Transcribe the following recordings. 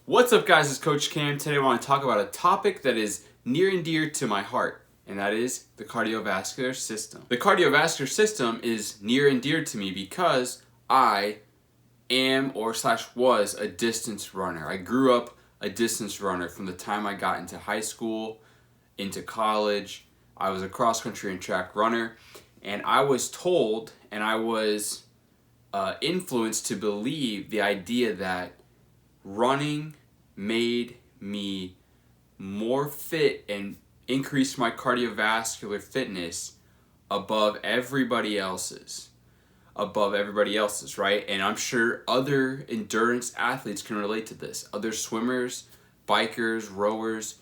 What's up, guys? It's Coach Cam. Today I want to talk about a topic that is near and dear to my heart, and that is the cardiovascular system. The cardiovascular system is near and dear to me because I am or slash was a distance runner. I grew up a distance runner from the time I got into high school, into college. I was a cross country and track runner, and I was told and I was influenced to believe the idea that running made me more fit and increased my cardiovascular fitness above everybody else's. Right? And I'm sure other endurance athletes can relate to this. Other swimmers, bikers, rowers,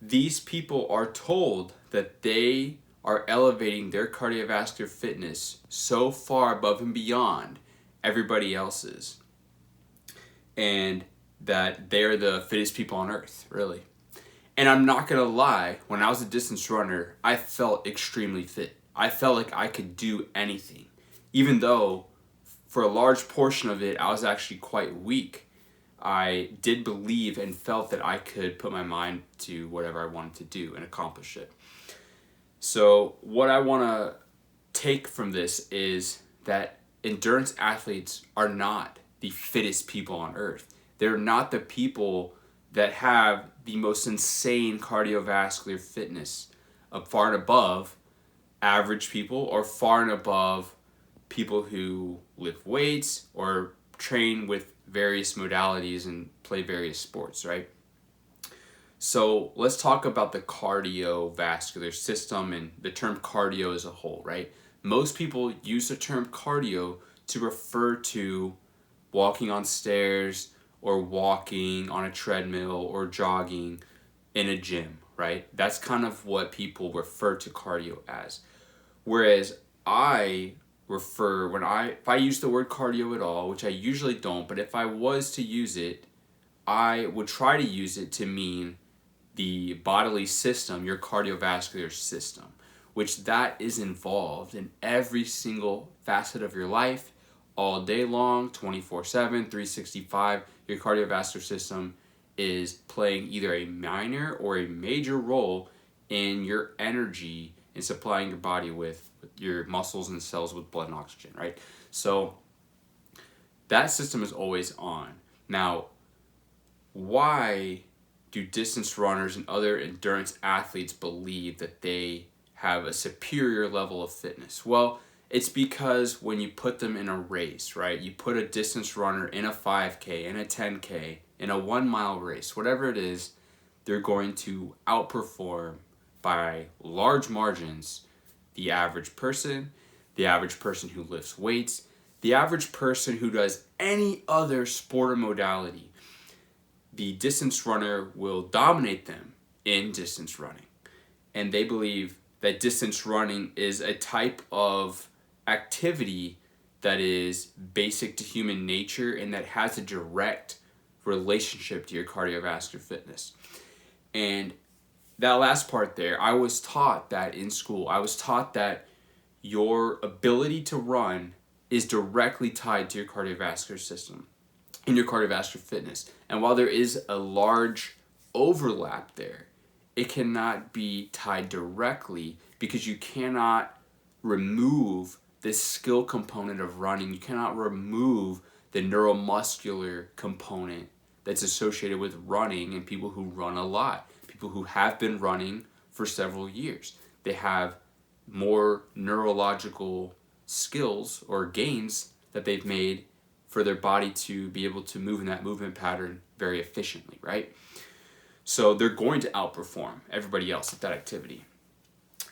these people are told that they are elevating their cardiovascular fitness so far above and beyond everybody else's, and that they're the fittest people on earth, really. And I'm not gonna lie, when I was a distance runner, I felt extremely fit. I felt like I could do anything, even though for a large portion of it, I was actually quite weak. I did believe and felt that I could put my mind to whatever I wanted to do and accomplish it. So what I want to take from this is that endurance athletes are not the fittest people on earth. They're not the people that have the most insane cardiovascular fitness, far and above average people, or far and above people who lift weights or train with various modalities and play various sports, right? So let's talk about the cardiovascular system and the term cardio as a whole, right? Most people use the term cardio to refer to walking on stairs or walking on a treadmill or jogging in a gym, right? That's kind of what people refer to cardio as. Whereas if I use the word cardio at all, which I usually don't, but if I was to use it, I would try to use it to mean the bodily system, your cardiovascular system, which that is involved in every single facet of your life, all day long, 24/7, 365. Your cardiovascular system is playing either a minor or a major role in your energy and supplying your body with your muscles and cells with blood and oxygen, right? So that system is always on. Now, why do distance runners and other endurance athletes believe that they have a superior level of fitness? Well, it's because when you put them in a race, right? You put a distance runner in a 5K, in a 10K, in a 1 mile race, whatever it is, they're going to outperform by large margins the average person who lifts weights, the average person who does any other sport or modality. The distance runner will dominate them in distance running. And they believe that distance running is a type of activity that is basic to human nature and that has a direct relationship to your cardiovascular fitness. And that last part there, I was taught that in school. I was taught that your ability to run is directly tied to your cardiovascular system and your cardiovascular fitness. And while there is a large overlap there, it cannot be tied directly because you cannot remove the skill component of running. You cannot remove the neuromuscular component that's associated with running and people who run a lot, people who have been running for several years. They have more neurological skills or gains that they've made for their body to be able to move in that movement pattern very efficiently, right? So they're going to outperform everybody else at that activity.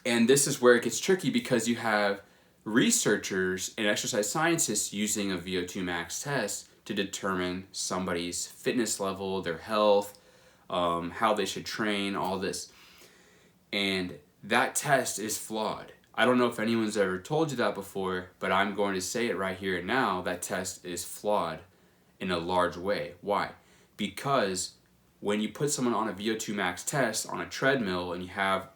And this is where it gets tricky because you have researchers and exercise scientists using a VO2 max test to determine somebody's fitness level, their health, how they should train, all this. And that test is flawed. I don't know if anyone's ever told you that before, but I'm going to say it right here and now. That test is flawed in a large way. Why? Because when you put someone on a VO2 max test on a treadmill and you have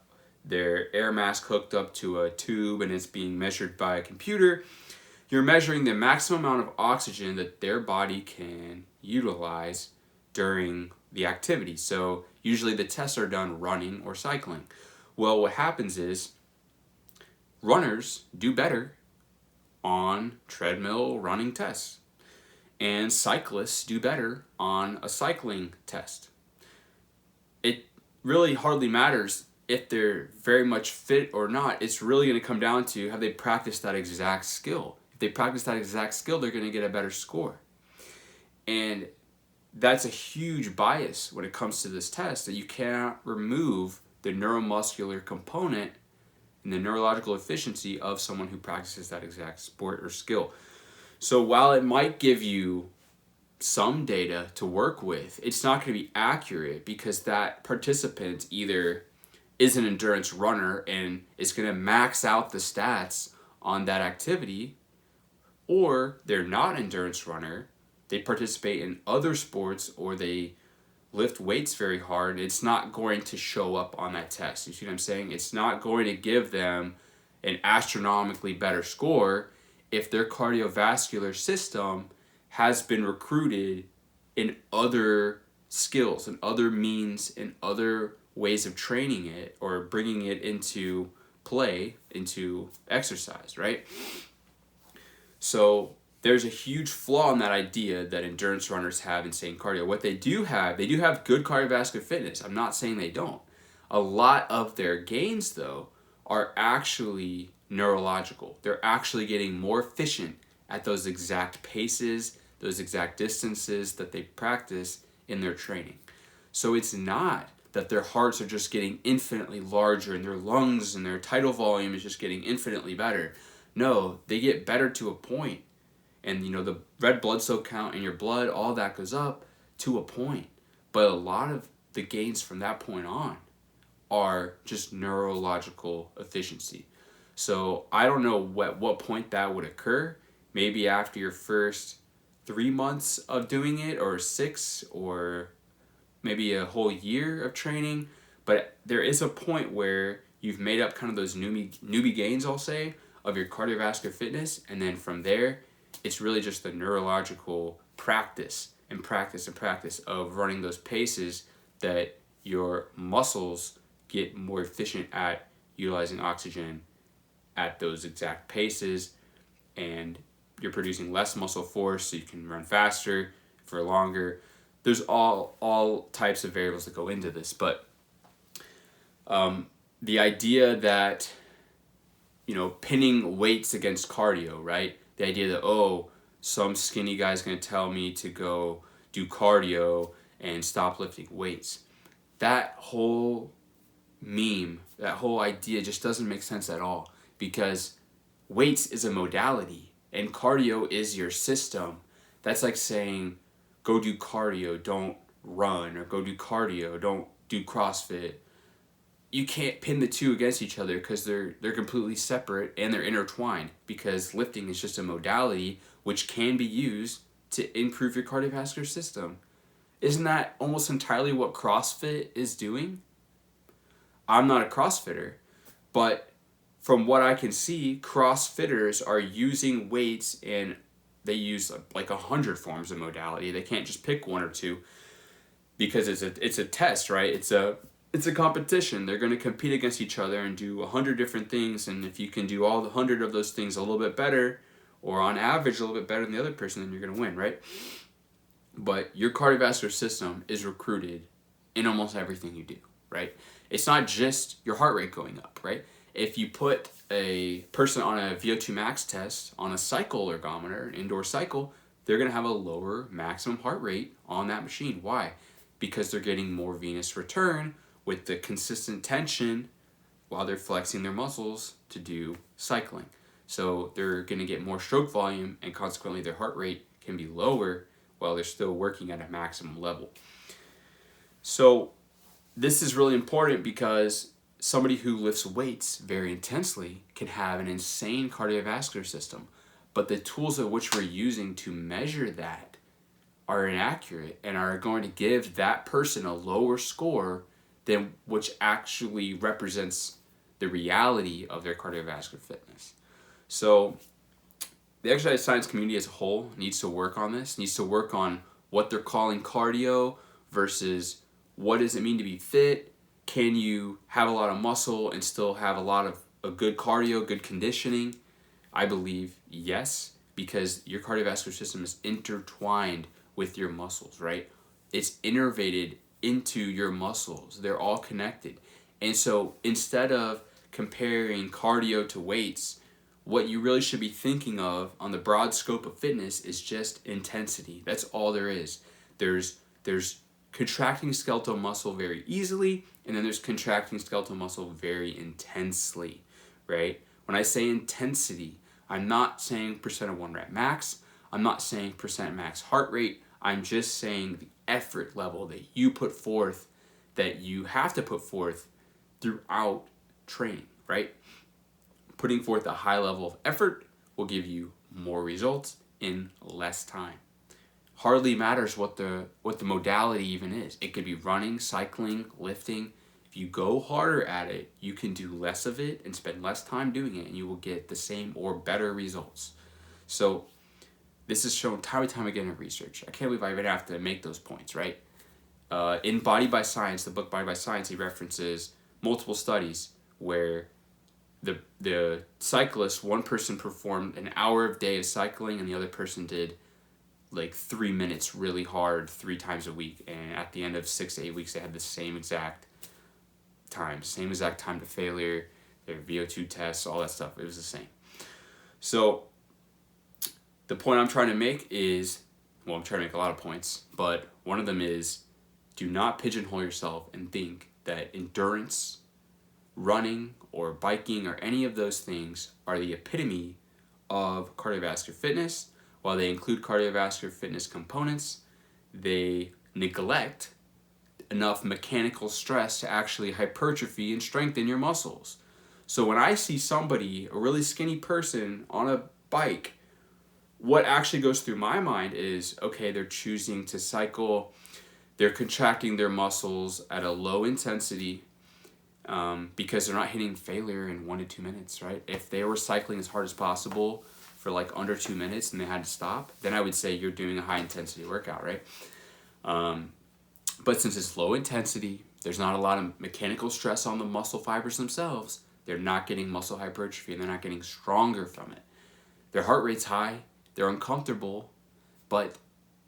their air mask hooked up to a tube and it's being measured by a computer, you're measuring the maximum amount of oxygen that their body can utilize during the activity. So usually the tests are done running or cycling. Well, what happens is runners do better on treadmill running tests, and cyclists do better on a cycling test. It really hardly matters if they're very much fit or not. It's really going to come down to have they practiced that exact skill. If they practice that exact skill, they're going to get a better score. And that's a huge bias when it comes to this test, that you cannot remove the neuromuscular component and the neurological efficiency of someone who practices that exact sport or skill. So while it might give you some data to work with, it's not going to be accurate, because that participant either is an endurance runner and is going to max out the stats on that activity, or they're not an endurance runner, they participate in other sports, or they lift weights very hard. It's not going to show up on that test. You see what I'm saying? It's not going to give them an astronomically better score if their cardiovascular system has been recruited in other skills and other means and other ways of training it or bringing it into play, into exercise, right? So there's a huge flaw in that idea that endurance runners have insane cardio. What they do have good cardiovascular fitness. I'm not saying they don't. A lot of their gains, though, are actually neurological. They're actually getting more efficient at those exact paces, those exact distances that they practice in their training. So it's not that their hearts are just getting infinitely larger and their lungs and their tidal volume is just getting infinitely better. No, they get better to a point. And the red blood cell count in your blood, all that goes up to a point. But a lot of the gains from that point on are just neurological efficiency. So I don't know what point that would occur. Maybe after your first 3 months of doing it, or 6, or maybe a whole year of training. But there is a point where you've made up kind of those newbie gains, I'll say, of your cardiovascular fitness. And then from there, it's really just the neurological practice and practice and practice of running those paces that your muscles get more efficient at utilizing oxygen at those exact paces, and you're producing less muscle force so you can run faster for longer. There's all types of variables that go into this, but the idea that pinning weights against cardio, right? The idea that, some skinny guy's going to tell me to go do cardio and stop lifting weights. That whole meme, that whole idea just doesn't make sense at all, because weights is a modality and cardio is your system. That's like saying, go do cardio, don't run, or go do cardio, don't do CrossFit. You can't pin the two against each other, because they're completely separate and they're intertwined, because lifting is just a modality which can be used to improve your cardiovascular system. Isn't that almost entirely what CrossFit is doing? I'm not a CrossFitter, but from what I can see, CrossFitters are using weights, and they use like 100 forms of modality. They can't just pick one or two, because it's a test, right? It's a competition. They're going to compete against each other and do 100 different things, and if you can do all the 100 of those things a little bit better, or on average a little bit better than the other person, then you're going to win, right? But your cardiovascular system is recruited in almost everything you do, right? It's not just your heart rate going up, right? If you put a person on a VO2 max test on a cycle ergometer, an indoor cycle, they're going to have a lower maximum heart rate on that machine. Why? Because they're getting more venous return with the consistent tension while they're flexing their muscles to do cycling. So they're going to get more stroke volume, and consequently their heart rate can be lower while they're still working at a maximum level. So this is really important, because somebody who lifts weights very intensely can have an insane cardiovascular system, but the tools of which we're using to measure that are inaccurate and are going to give that person a lower score than which actually represents the reality of their cardiovascular fitness. So the exercise science community as a whole needs to work on this, needs to work on what they're calling cardio, versus what does it mean to be fit? Can you have a lot of muscle and still have a lot of a good cardio, good conditioning? I believe yes, because your cardiovascular system is intertwined with your muscles, right? It's innervated into your muscles. They're all connected. And so instead of comparing cardio to weights, what you really should be thinking of on the broad scope of fitness is just intensity. That's all there is. There's contracting skeletal muscle very easily, and then there's contracting skeletal muscle very intensely, right? When I say intensity, I'm not saying percent of one rep max. I'm not saying percent max heart rate. I'm just saying the effort level that you put forth, that you have to put forth throughout training, right? Putting forth a high level of effort will give you more results in less time. Hardly matters what the modality even is. It could be running, cycling, lifting. If you go harder at it, you can do less of it and spend less time doing it, and you will get the same or better results. So this is shown time and time again in research. I can't believe I even have to make those points, right? In Body by Science, the book Body by Science, he references multiple studies where the cyclist, one person performed an hour of day of cycling and the other person did like 3 minutes really hard 3 times a week, and at the end of 6 to 8 weeks they had the same exact time to failure, their VO2 tests, all that stuff. It was the same. So the point I'm trying to make is, well, I'm trying to make a lot of points, but one of them is, do not pigeonhole yourself and think that endurance, running or biking or any of those things are the epitome of cardiovascular fitness. While they include cardiovascular fitness components, they neglect enough mechanical stress to actually hypertrophy and strengthen your muscles. So when I see somebody, a really skinny person on a bike, what actually goes through my mind is, okay, they're choosing to cycle, they're contracting their muscles at a low intensity because they're not hitting failure in 1 to 2 minutes, right? If they were cycling as hard as possible for like under 2 minutes and they had to stop, then I would say you're doing a high intensity workout, right? But since it's low intensity, there's not a lot of mechanical stress on the muscle fibers themselves, they're not getting muscle hypertrophy and they're not getting stronger from it. Their heart rate's high, they're uncomfortable, but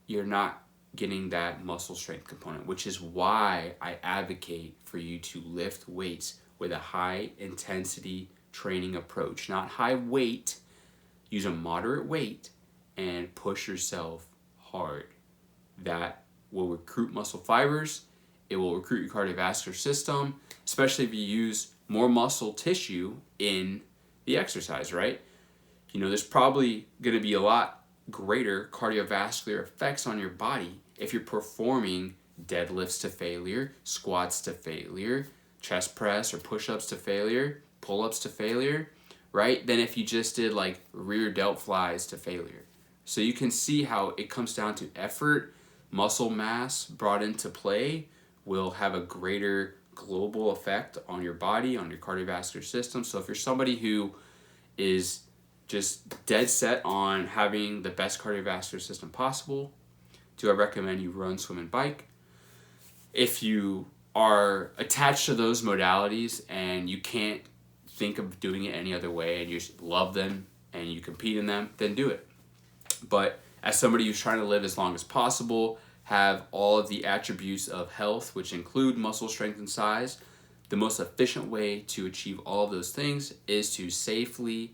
you're not getting that muscle strength component, which is why I advocate for you to lift weights with a high intensity training approach. Not high weight, use a moderate weight and push yourself hard. That will recruit muscle fibers, it will recruit your cardiovascular system, especially if you use more muscle tissue in the exercise, right? You know, there's probably going to be a lot greater cardiovascular effects on your body if you're performing deadlifts to failure, squats to failure, chest press or push-ups to failure, pull-ups to failure, right? Than if you just did like rear delt flies to failure. So you can see how it comes down to effort, muscle mass brought into play will have a greater global effect on your body, on your cardiovascular system. So if you're somebody who is just dead set on having the best cardiovascular system possible, do I recommend you run, swim, and bike? If you are attached to those modalities and you can't think of doing it any other way and you just love them and you compete in them, then do it. But as somebody who's trying to live as long as possible, have all of the attributes of health, which include muscle strength and size, the most efficient way to achieve all of those things is to safely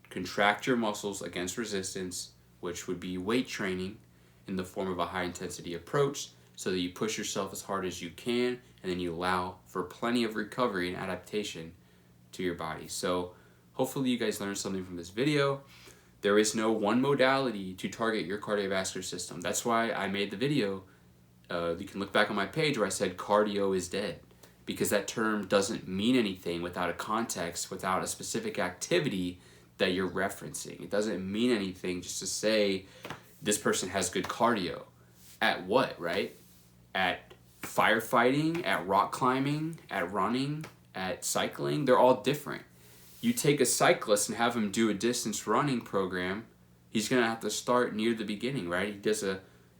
contract your muscles against resistance, which would be weight training in the form of a high intensity approach, so that you push yourself as hard as you can and then you allow for plenty of recovery and adaptation to your body. So hopefully you guys learned something from this video. There is no one modality to target your cardiovascular system. That's why I made the video. You can look back on my page where I said cardio is dead, because that term doesn't mean anything without a context, without a specific activity that you're referencing. It doesn't mean anything just to say this person has good cardio. At what, right? At firefighting, at rock climbing, at running, at cycling. They're all different. You take a cyclist and have him do a distance running program, he's going to have to start near the beginning, right? If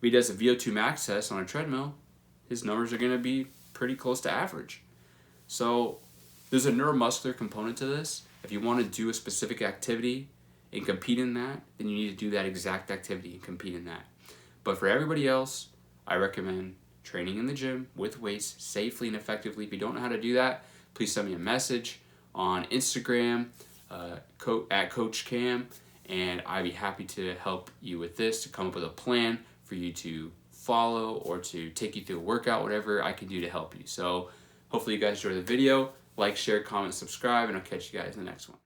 he does a VO2 max test on a treadmill, his numbers are going to be pretty close to average. So there's a neuromuscular component to this. If you want to do a specific activity and compete in that, then you need to do that exact activity and compete in that. But for everybody else, I recommend training in the gym with weights safely and effectively. If you don't know how to do that, please send me a message on Instagram at Coach Cam, and I'd be happy to help you with this, to come up with a plan for you to follow or to take you through a workout, whatever I can do to help you. So hopefully you guys enjoy the video. Like, share, comment, subscribe, and I'll catch you guys in the next one.